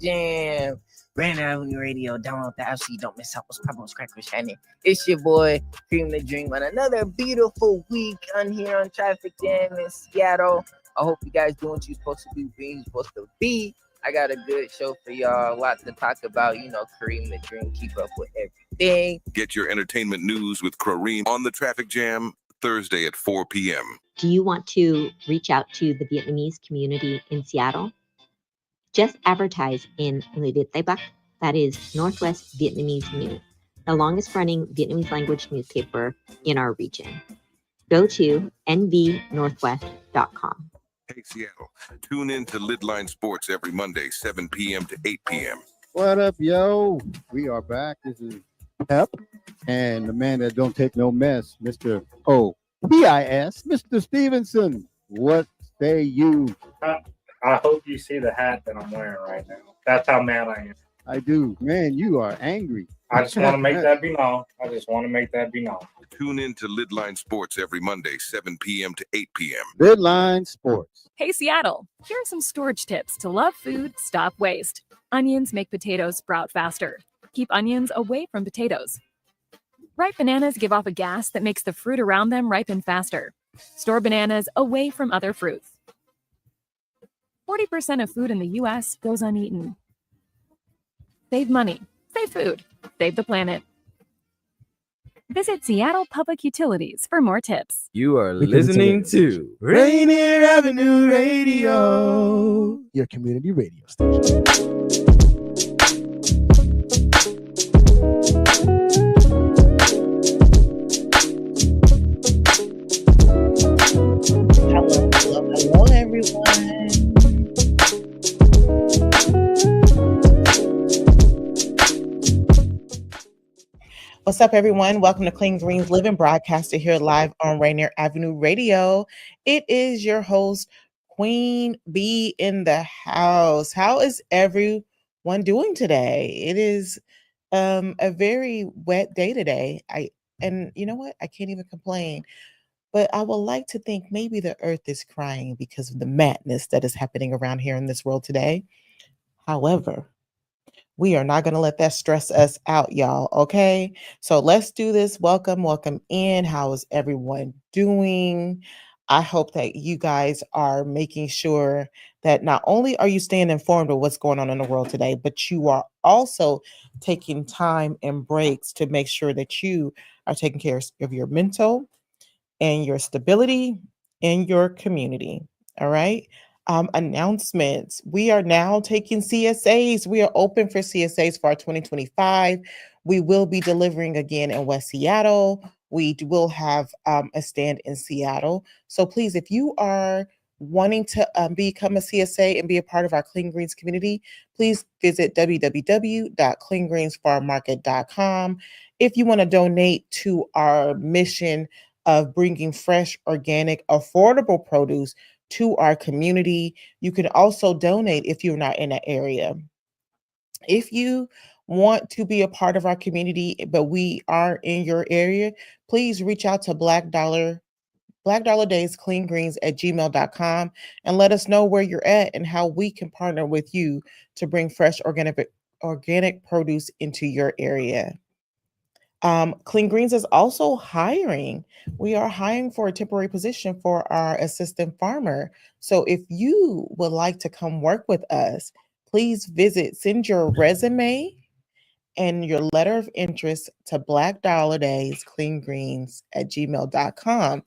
Jam. Rainier Avenue Radio. Download the app so you don't miss out what's popping with Crackers Shining. It's your boy, Cream the Dream, on another beautiful week on here on Traffic Jam in Seattle. I hope you guys doing what you're supposed to do, being you're supposed to be. I got a good show for y'all. A lot to talk about. You know, Kareem the Dream, keep up with everything. Get your entertainment news with Kareem on the Traffic Jam Thursday at 4 p.m. Do you want to reach out to the Vietnamese community in Seattle? Just advertise in Người Việt Tây Bắc, that is Northwest Vietnamese News, the longest running Vietnamese language newspaper in our region. Go to nvnorthwest.com. Hey, Seattle, tune in to Lidline Sports every Monday, 7 p.m. to 8 p.m. What up, yo? We are back. This is Pep, and the man that don't take no mess, Mr. O.P.I.S., Mr. Stevenson. What say you? I hope you see the hat that I'm wearing right now. That's how mad I am. I do. Man, you are angry. I just want to make that be known. Tune in to Lidline Sports every Monday, 7 p.m. to 8 p.m. Lidline Sports. Hey, Seattle, here are some storage tips to love food, stop waste. Onions make potatoes sprout faster. Keep onions away from potatoes. Ripe bananas give off a gas that makes the fruit around them ripen faster. Store bananas away from other fruits. 40% of food in the U.S. goes uneaten. Save money, save food, save the planet. Visit Seattle Public Utilities for more tips. You are listening to Rainier Avenue Radio, your community radio station. Hello, everyone. What's up, everyone? Welcome to Clean Greens Living, broadcasted here live on Rainier Avenue Radio. It is your host, Queen B, in the house. How is everyone doing today? It is a very wet day today. And you know what? I can't even complain. But I would like to think maybe the earth is crying because of the madness that is happening around here in this world today. However, we are not going to let that stress us out, y'all. Okay. So let's do this. Welcome in. How is everyone doing? I hope that you guys are making sure that not only are you staying informed of what's going on in the world today, but you are also taking time and breaks to make sure that you are taking care of your mental and your stability in your community. All right. Announcements. We are now taking CSAs. We are open for CSAs for our 2025. We will be delivering again in West Seattle. We will have a stand in Seattle. So please, if you are wanting to become a CSA and be a part of our Clean Greens community, please visit www.cleangreensfarmmarket.com. If you want to donate to our mission of bringing fresh, organic, affordable produce to our community, you can also donate if you're not in that area. If you want to be a part of our community, but we are in your area, please reach out to Black Dollar Days Clean Greens at gmail.com and let us know where you're at and how we can partner with you to bring fresh, organic produce into your area. Clean Greens is also hiring. We are hiring for a temporary position for our assistant farmer. So if you would like to come work with us, please send your resume and your letter of interest to Black Dollar Days Clean Greens at gmail.com,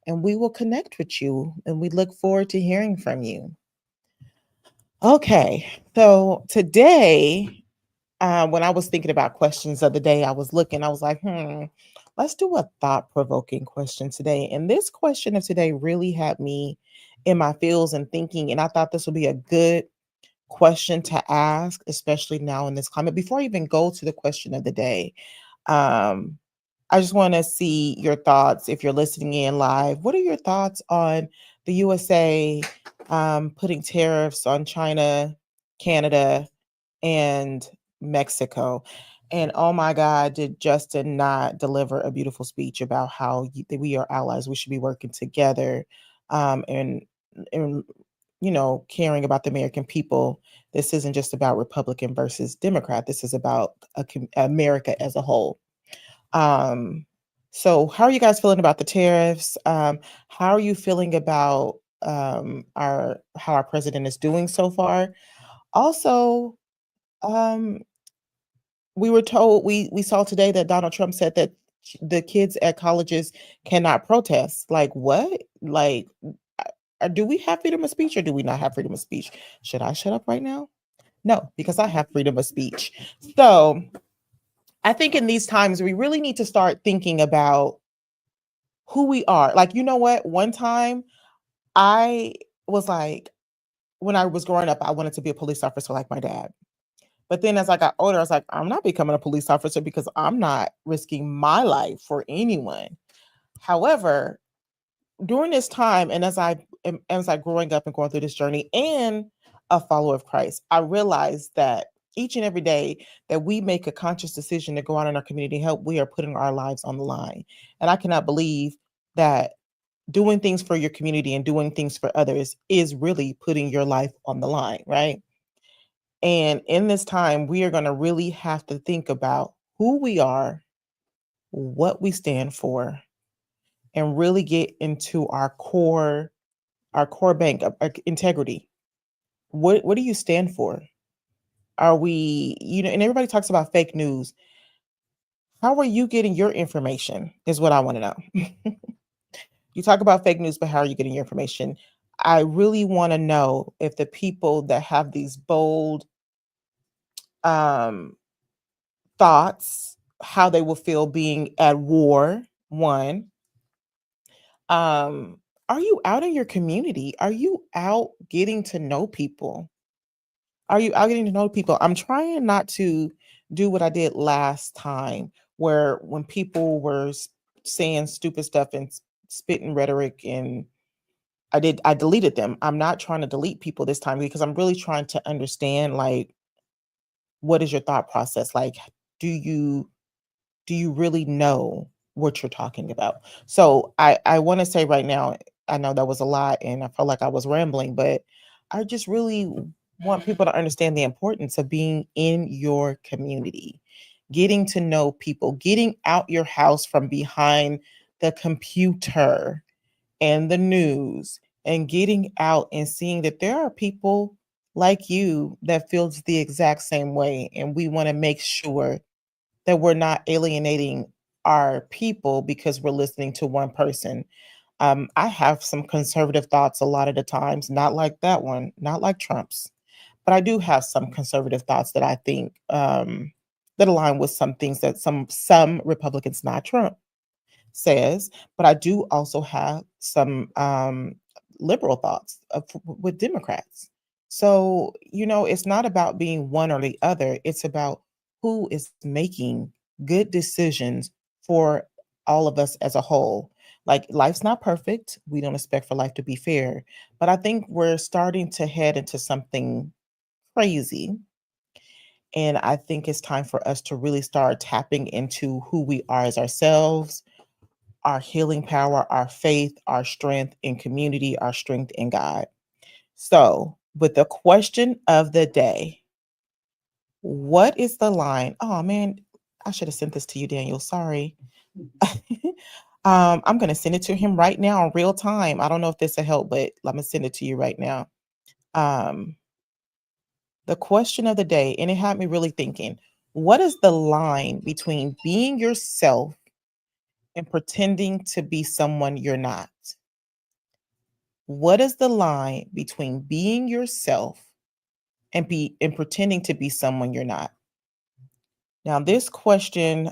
and we will connect with you, and we look forward to hearing from you. Okay, so today, when I was thinking about questions of the day, I was like, let's do a thought-provoking question today. And this question of today really had me in my feels and thinking, and I thought this would be a good question to ask, especially now in this climate. Before I even go to the question of the day, I just want to see your thoughts. If you're listening in live, what are your thoughts on the USA putting tariffs on China, Canada, and Mexico? And oh my God, did Justin not deliver a beautiful speech about how we are allies? We should be working together and caring about the American people. This isn't just about Republican versus Democrat. This is about America as a whole. So how are you guys feeling about the tariffs? How are you feeling about how our president is doing so far? Also, um, we saw today that Donald Trump said that the kids at colleges cannot protest. Like what? Like, do we have freedom of speech or do we not have freedom of speech? Should I shut up right now? No, because I have freedom of speech. So I think in these times we really need to start thinking about who we are. Like, you know what? One time I was like, when I was growing up, I wanted to be a police officer like my dad. But then as I got older, I was like, I'm not becoming a police officer because I'm not risking my life for anyone. However, during this time, and as I growing up and going through this journey and a follower of Christ, I realized that each and every day that we make a conscious decision to go out in our community help, we are putting our lives on the line. And I cannot believe that doing things for your community and doing things for others is really putting your life on the line, right? And in this time, we are going to really have to think about who we are, what we stand for, and really get into our core bank of integrity. What do you stand for? Are we, and everybody talks about fake news. How are you getting your information is what I want to know. You talk about fake news, but how are you getting your information? I really want to know if the people that have these bold thoughts, how they will feel being at war, one. Are you out in your community? Are you out getting to know people? Are you out getting to know people? I'm trying not to do what I did last time, where when people were saying stupid stuff and spitting rhetoric, and I deleted them. I'm not trying to delete people this time because I'm really trying to understand, like, what is your thought process? Like, do you really know what you're talking about? So I want to say right now, I know that was a lot and I felt like I was rambling, but I just really want people to understand the importance of being in your community, getting to know people, getting out your house from behind the computer and the news, and getting out and seeing that there are people like you that feels the exact same way. And we want to make sure that we're not alienating our people because we're listening to one person. I have some conservative thoughts a lot of the times, not like that one, not like Trump's, but I do have some conservative thoughts that I think that align with some things that some Republicans, not Trump, says. But I do also have some liberal thoughts with Democrats. So, it's not about being one or the other. It's about who is making good decisions for all of us as a whole. Like, life's not perfect. We don't expect for life to be fair. But I think we're starting to head into something crazy. And I think it's time for us to really start tapping into who we are as ourselves, our healing power, our faith, our strength in community, our strength in God. So, with the question of the day, what is the line? Oh man, I should have sent this to you, Daniel. Sorry. I'm going to send it to him right now in real time. I don't know if this will help, but let me send it to you right now. The question of the day, and it had me really thinking, what is the line between being yourself and pretending to be someone you're not? What is the line between being yourself and pretending to be someone you're not? Now, this question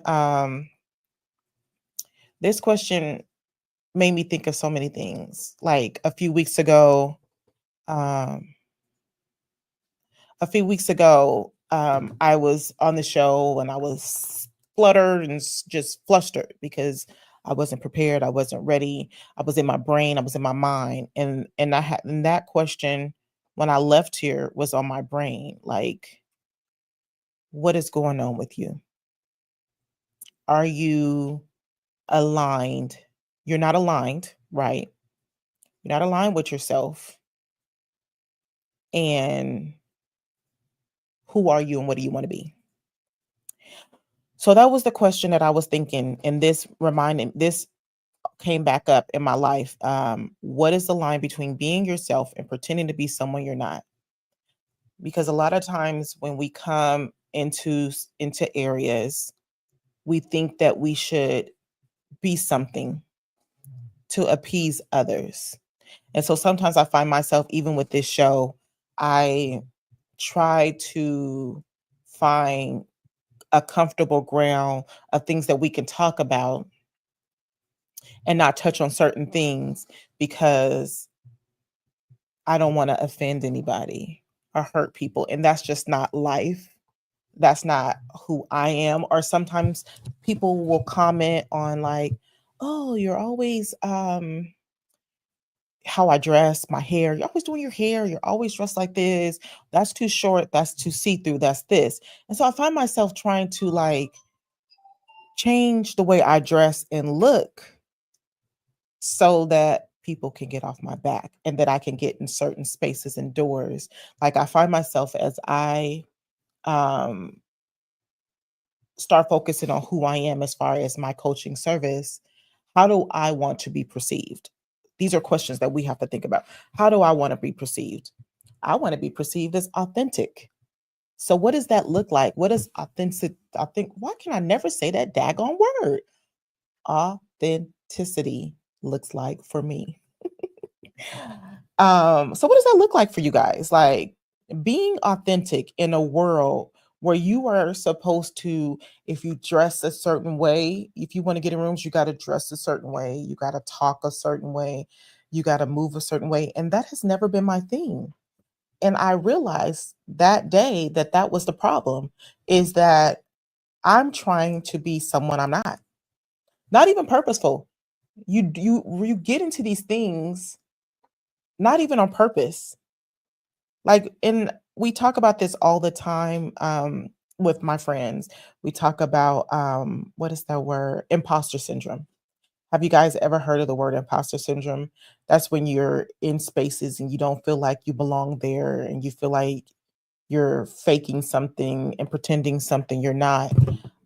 made me think of so many things. Like a few weeks ago, I was on the show and I was fluttered and just flustered because I wasn't prepared. I wasn't ready. I was in my brain. I was in my mind. And that question when I left here was on my brain. Like, what is going on with you? Are you aligned? You're not aligned, right? You're not aligned with yourself. and who are you and what do you want to be? So that was the question that I was thinking, and this came back up in my life. What is the line between being yourself and pretending to be someone you're not? Because a lot of times when we come into areas, we think that we should be something to appease others. And so sometimes I find myself, even with this show, I try to find a comfortable ground of things that we can talk about and not touch on certain things because I don't want to offend anybody or hurt people. And that's just not life. That's not who I am. Or sometimes people will comment on like, oh, you're always how I dress, my hair. You're always doing your hair. You're always dressed like this. That's too short. That's too see-through. That's this. And so I find myself trying to like change the way I dress and look so that people can get off my back and that I can get in certain spaces and doors. Like I find myself as I start focusing on who I am as far as my coaching service, how do I want to be perceived? These are questions that we have to think about. How do I want to be perceived? I want to be perceived as authentic. So what does that look like? What is authentic? Why can I never say that daggone word? Authenticity looks like for me. So what does that look like for you guys? Like being authentic in a world where you are supposed to, if you dress a certain way, if you want to get in rooms, you got to dress a certain way, you got to talk a certain way, you got to move a certain way. And that has never been my thing. And I realized that day that was the problem, is that I'm trying to be someone I'm not even purposeful. You get into these things not even on purpose. Like, and we talk about this all the time with my friends. We talk about what is that word? Imposter syndrome. Have you guys ever heard of the word imposter syndrome? That's when you're in spaces and you don't feel like you belong there and you feel like you're faking something and pretending something you're not.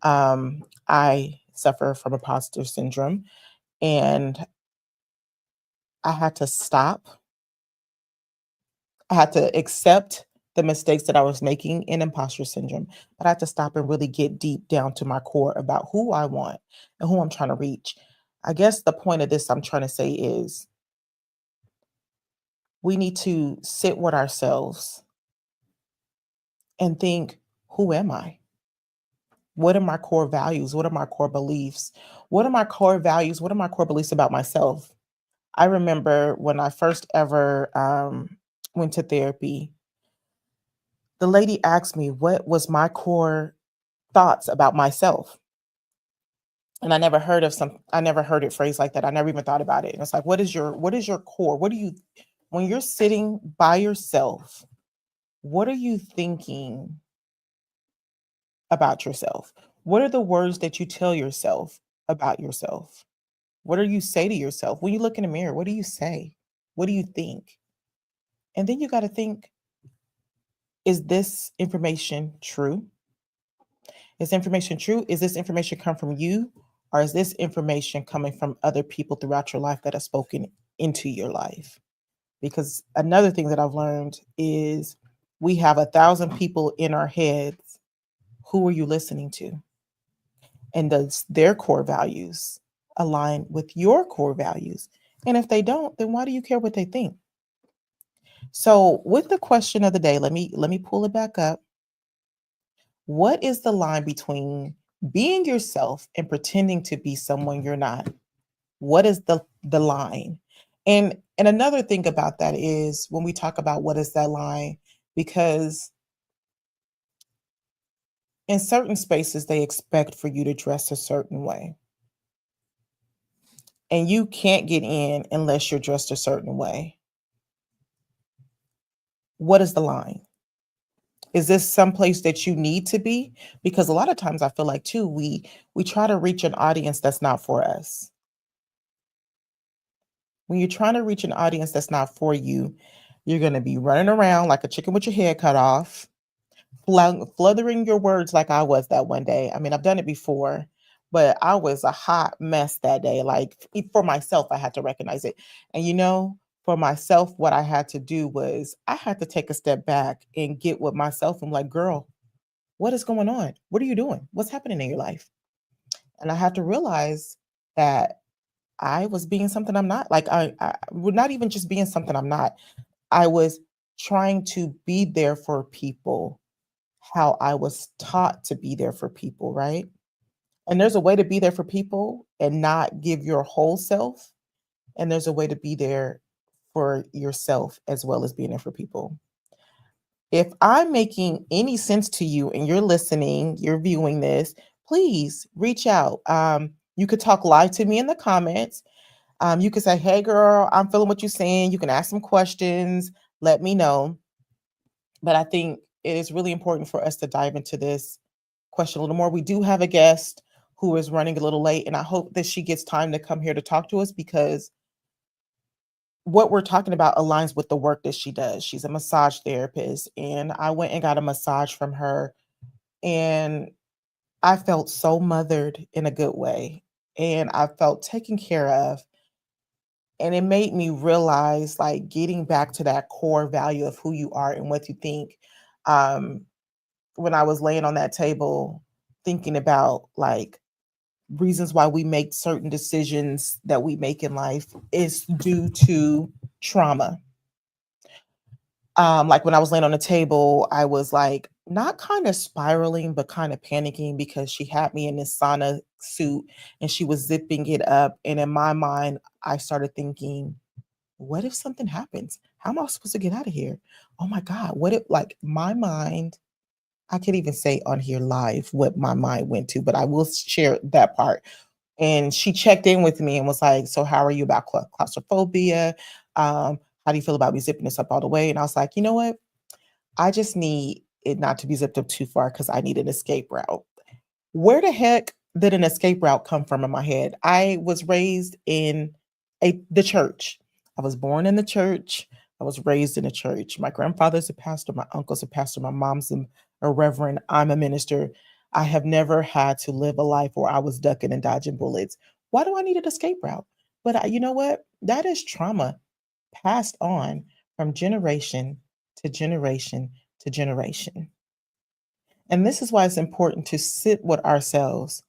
I suffer from imposter syndrome, and I had to stop. I had to accept the mistakes that I was making in imposter syndrome, but I had to stop and really get deep down to my core about who I want and who I'm trying to reach. I guess the point of this I'm trying to say is we need to sit with ourselves and think, who am I? What are my core values? What are my core beliefs? What are my core values? What are my core beliefs about myself? I remember when I first ever went to therapy, the lady asked me what was my core thoughts about myself. And I never heard it phrased like that. I never even thought about it. And it's like, what is your core? When you're sitting by yourself, what are you thinking about yourself? What are the words that you tell yourself about yourself? What do you say to yourself? When you look in the mirror, what do you say? What do you think? And then you got to think, is this information true? Is information true? Is this information come from you? Or is this information coming from other people throughout your life that have spoken into your life? Because another thing that I've learned is we have 1,000 people in our heads. Who are you listening to? And does their core values align with your core values? And if they don't, then why do you care what they think? So with the question of the day, let me pull it back up. What is the line between being yourself and pretending to be someone you're not? What is the line? And another thing about that is when we talk about what is that line, because in certain spaces, they expect for you to dress a certain way. And you can't get in unless you're dressed a certain way. What is the line? Is this someplace that you need to be? Because a lot of times I feel like too, we try to reach an audience that's not for us. When you're trying to reach an audience that's not for you, You're going to be running around like a chicken with your head cut off, fluttering your words like I was that one day. I mean, I've done it before, but I was a hot mess that day. Like for myself, I had to recognize it. And for myself, what I had to do was I had to take a step back and get with myself. I'm like, girl, what is going on? What are you doing? What's happening in your life? And I had to realize that I was being something I'm not. Like I would not even just being something I'm not. I was trying to be there for people how I was taught to be there for people, right? And there's a way to be there for people and not give your whole self. And there's a way to be there for yourself as well as being there for people. If I'm making any sense to you and you're listening, you're viewing this, please reach out. You could talk live to me in the comments. You could say, hey, girl, I'm feeling what you're saying. You can ask some questions. Let me know. But I think it is really important for us to dive into this question a little more. We do have a guest who is running a little late, and I hope that she gets time to come here to talk to us because what we're talking about aligns with the work that she does. She's a massage therapist, and I went and got a massage from her, and I felt so mothered in a good way, and I felt taken care of. And it made me realize, like, getting back to that core value of who you are and what you think. When I was laying on that table thinking about, like, reasons why we make certain decisions that we make in life is due to trauma. Like when I was laying on the table, I was like not kind of spiraling, but kind of panicking because she had me in this sauna suit and she was zipping it up. And in my mind, I started thinking, what if something happens? How am I supposed to get out of here? Oh my God, what if, like, my mind, I can't even say on here live what my mind went to, but I will share that part. And she checked in with me and was like, so how are you about claustrophobia? How do you feel about me zipping this up all the way? And I was like, you know what? I just need it not to be zipped up too far because I need an escape route. Where the heck did an escape route come from in my head? I was raised in the church. I was born in the church. I was raised in the church. My grandfather's a pastor. My uncle's a pastor. My mom's a reverend. I'm a minister. I have never had to live a life where I was ducking and dodging bullets. Why do I need an escape route? But you know what? That is trauma passed on from generation to generation to generation. And this is why it's important to sit with ourselves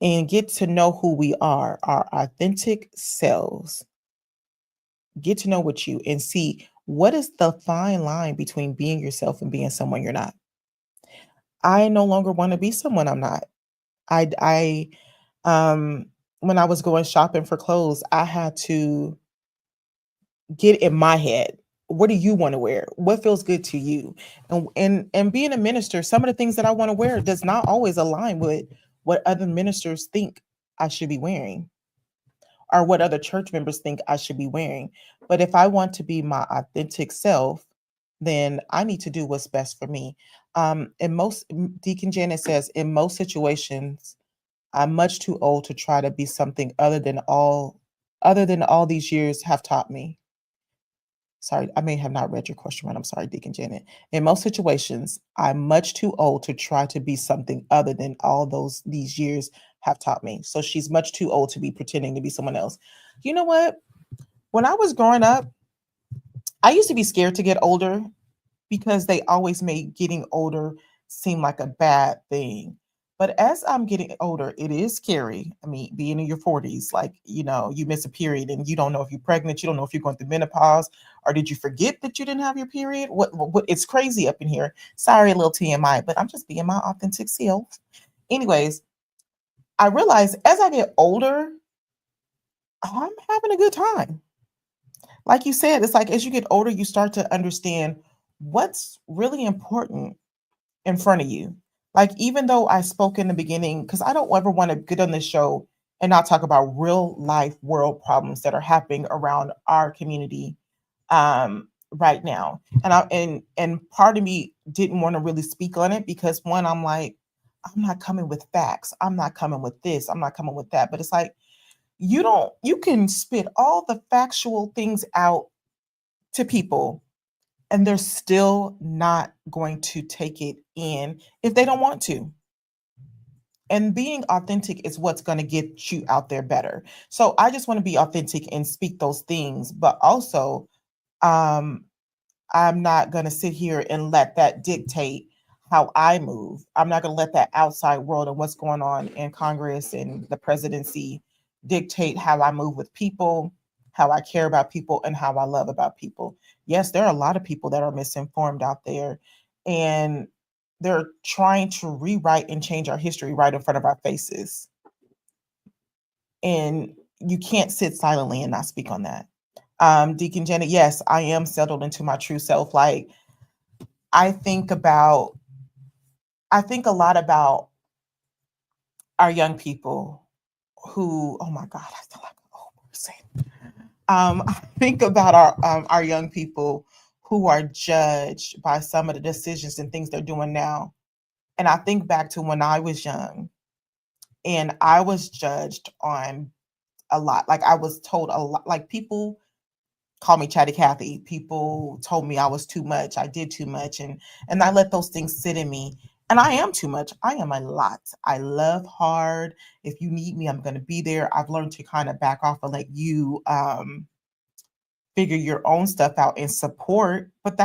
and get to know who we are, our authentic selves. Get to know what you and see what is the fine line between being yourself and being someone you're not. I no longer want to be someone I'm not. I when I was going shopping for clothes, I had to get in my head. What do you want to wear? What feels good to you? And being a minister, some of the things that I want to wear does not always align with what other ministers think I should be wearing or what other church members think I should be wearing. But if I want to be my authentic self, then I need to do what's best for me. Deacon Janet says, in most situations, I'm much too old to try to be something other than all these years have taught me. Sorry, I may have not read your question right. I'm sorry, Deacon Janet. In most situations, I'm much too old to try to be something other than all these years have taught me. So she's much too old to be pretending to be someone else. You know what? When I was growing up, I used to be scared to get older because they always made getting older seem like a bad thing. But as I'm getting older, it is scary. I mean, being in your 40s, like, you miss a period and you don't know if you're pregnant. You don't know if you're going through menopause, or did you forget that you didn't have your period? What it's crazy up in here. Sorry, a little TMI, but I'm just being my authentic self. Anyways, I realize as I get older, I'm having a good time. Like you said, it's like as you get older, you start to understand what's really important in front of you. Like, even though I spoke in the beginning, because I don't ever want to get on this show and not talk about real life world problems that are happening around our community right now. And part of me didn't want to really speak on it because, one, I'm like, I'm not coming with facts. I'm not coming with this. I'm not coming with that. But it's like, you can spit all the factual things out to people, and they're still not going to take it in if they don't want to. And being authentic is what's going to get you out there better. So I just want to be authentic and speak those things, but also um, I'm not going to sit here and let that dictate how I move. I'm not going to let that outside world and what's going on in Congress and the presidency dictate how I move with people, how I care about people, and how I love about people. Yes, there are a lot of people that are misinformed out there, and they're trying to rewrite and change our history right in front of our faces. And you can't sit silently and not speak on that. Deacon Janet, yes, I am settled into my true self. Like, I think a lot about our young people who, oh my God, I feel like an old person. I think about our young people who are judged by some of the decisions and things they're doing now. And I think back to when I was young and I was judged on a lot. Like, I was told a lot, like, people call me Chatty Cathy. People told me I was too much. I did too much. And I let those things sit in me. And I am too much. I am a lot. I love hard. If you need me, I'm going to be there. I've learned to kind of back off and let you figure your own stuff out and support. But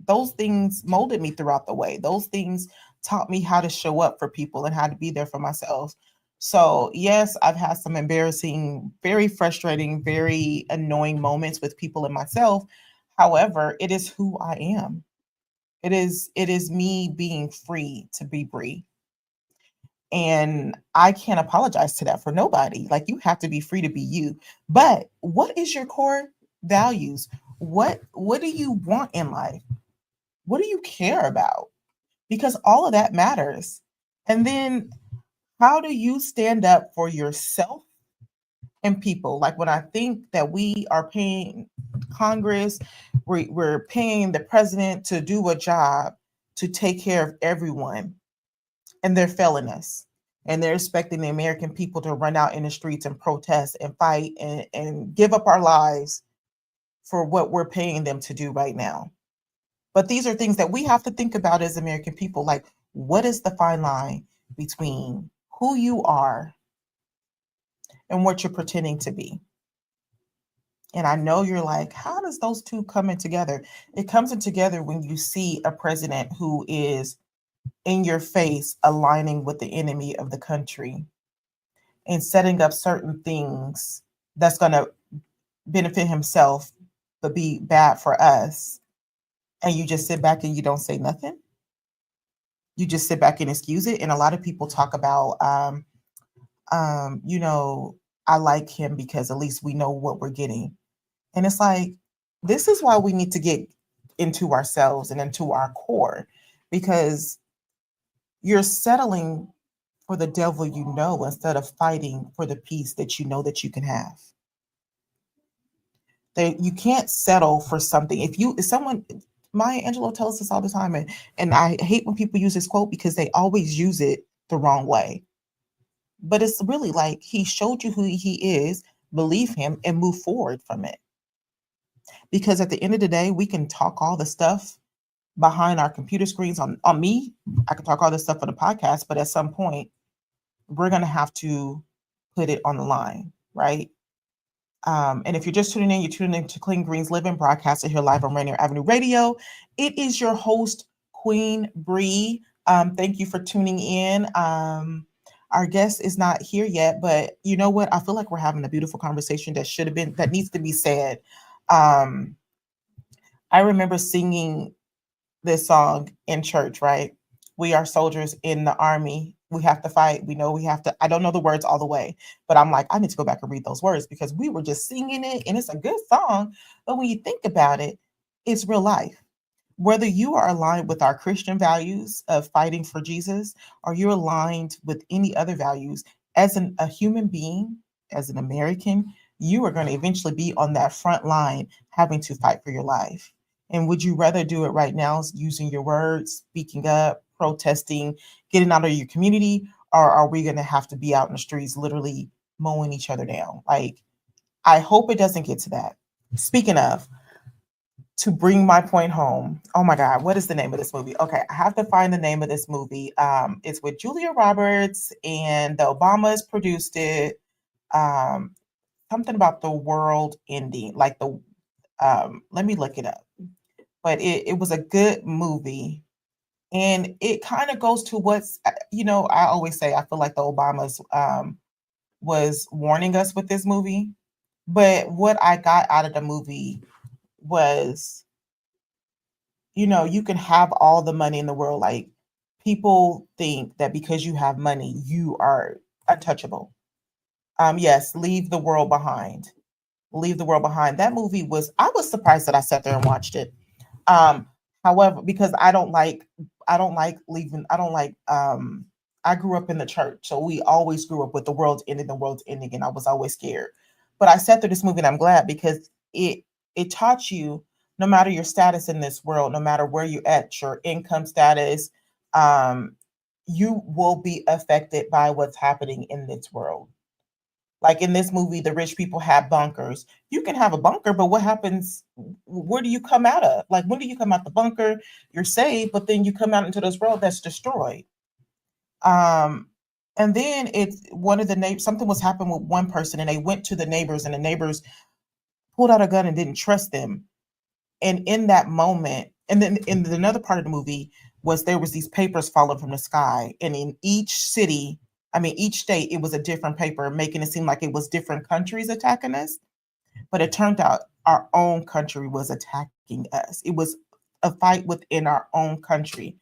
those things molded me throughout the way. Those things taught me how to show up for people and how to be there for myself. So yes, I've had some embarrassing, very frustrating, very annoying moments with people and myself. However, it is who I am. It is me being free to be Bree. And I can't apologize to that for nobody. Like, you have to be free to be you. But what is your core values? What do you want in life? What do you care about? Because all of that matters. And then how do you stand up for yourself and people? Like, when I think that we are paying Congress, we're paying the president to do a job to take care of everyone, and they're failing us. And they're expecting the American people to run out in the streets and protest and fight and give up our lives for what we're paying them to do right now. But these are things that we have to think about as American people. Like, what is the fine line between who you are and what you're pretending to be? And I know you're like, how does those two come in together? It comes in together when you see a president who is in your face aligning with the enemy of the country and setting up certain things that's going to benefit himself but be bad for us. And you just sit back and you don't say nothing. You just sit back and excuse it. And a lot of people talk about, I like him because at least we know what we're getting. And it's like, this is why we need to get into ourselves and into our core, because you're settling for the devil you know instead of fighting for the peace that you know that you can have. You can't settle for something. If someone, Maya Angelou tells us this all the time, and I hate when people use this quote because they always use it the wrong way. But it's really like, he showed you who he is, believe him, and move forward from it. Because at the end of the day, we can talk all the stuff behind our computer screens. On me, I can talk all this stuff on the podcast, but at some point, we're going to have to put it on the line, right? And if you're just tuning in, you're tuning in to Clean Greens Living, broadcasted here live on Rainier Avenue Radio. It is your host, Queen Bree. Thank you for tuning in. Our guest is not here yet, but you know what? I feel like we're having a beautiful conversation that needs to be said. I remember singing this song in church, right? We are soldiers in the army. We have to fight. We know we have to. I don't know the words all the way, but I'm like, I need to go back and read those words because we were just singing it and it's a good song. But when you think about it, it's real life. Whether you are aligned with our Christian values of fighting for Jesus, or you're aligned with any other values, as a human being, as an American, you are going to eventually be on that front line having to fight for your life. And would you rather do it right now using your words, speaking up, protesting, getting out of your community, or are we going to have to be out in the streets literally mowing each other down? Like, I hope it doesn't get to that. Speaking of, to bring my point home. Oh my God, what is the name of this movie? Okay, I have to find the name of this movie. It's with Julia Roberts and the Obamas produced it. Something about the world ending, like the let me look it up. But it was a good movie. And it kind of goes to what's, I always say, I feel like the Obamas was warning us with this movie. But what I got out of the movie was, you can have all the money in the world. Like, people think that because you have money, you are untouchable. Yes, leave the world behind. Leave the world behind. That movie I was surprised that I sat there and watched it. However, because I don't like leaving, I grew up in the church. So we always grew up with the world's ending, and I was always scared. But I sat through this movie and I'm glad because it taught you, no matter your status in this world, no matter where you're at, your income status, you will be affected by what's happening in this world. Like in this movie, the rich people have bunkers. You can have a bunker, but what happens? Where do you come out of? Like, when do you come out the bunker? You're safe, but then you come out into this world that's destroyed. And then it's one of the neighbors, something was happening with one person, and they went to the neighbors, and the neighbors pulled out a gun and didn't trust them. And in that moment, and then in another part of the movie there was these papers falling from the sky, and in each state, it was a different paper, making it seem like it was different countries attacking us. But it turned out our own country was attacking us. It was a fight within our own country.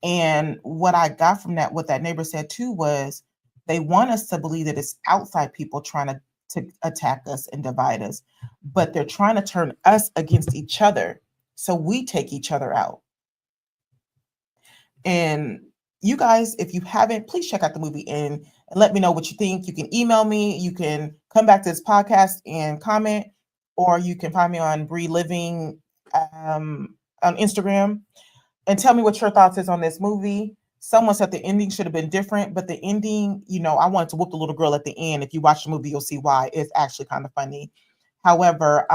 And what I got from that, what that neighbor said too, was they want us to believe that it's outside people trying to attack us and divide us, but they're trying to turn us against each other. So we take each other out. And you guys, if you haven't, please check out the movie and let me know what you think. You can email me. You can come back to this podcast and comment, or you can find me on Bree Living on Instagram and tell me what your thoughts is on this movie. Someone said the ending should have been different, but the ending, I wanted to whoop the little girl at the end. If you watch the movie, you'll see why. It's actually kind of funny. However,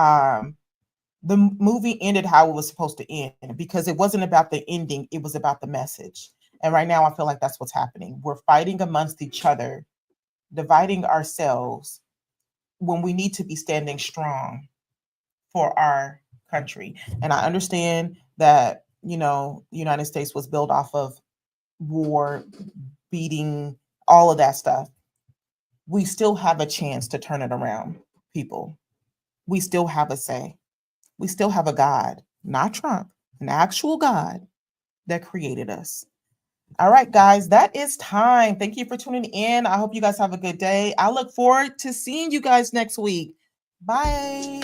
the movie ended how it was supposed to end because it wasn't about the ending. It was about the message. And right now I feel like that's what's happening. We're fighting amongst each other, dividing ourselves when we need to be standing strong for our country. And I understand that, the United States was built off of war, beating, all of that stuff. We still have a chance to turn it around, people. We still have a say. We still have a God, not Trump, an actual God that created us. All right, guys, that is time. Thank you for tuning in. I hope you guys have a good day. I look forward to seeing you guys next week. Bye.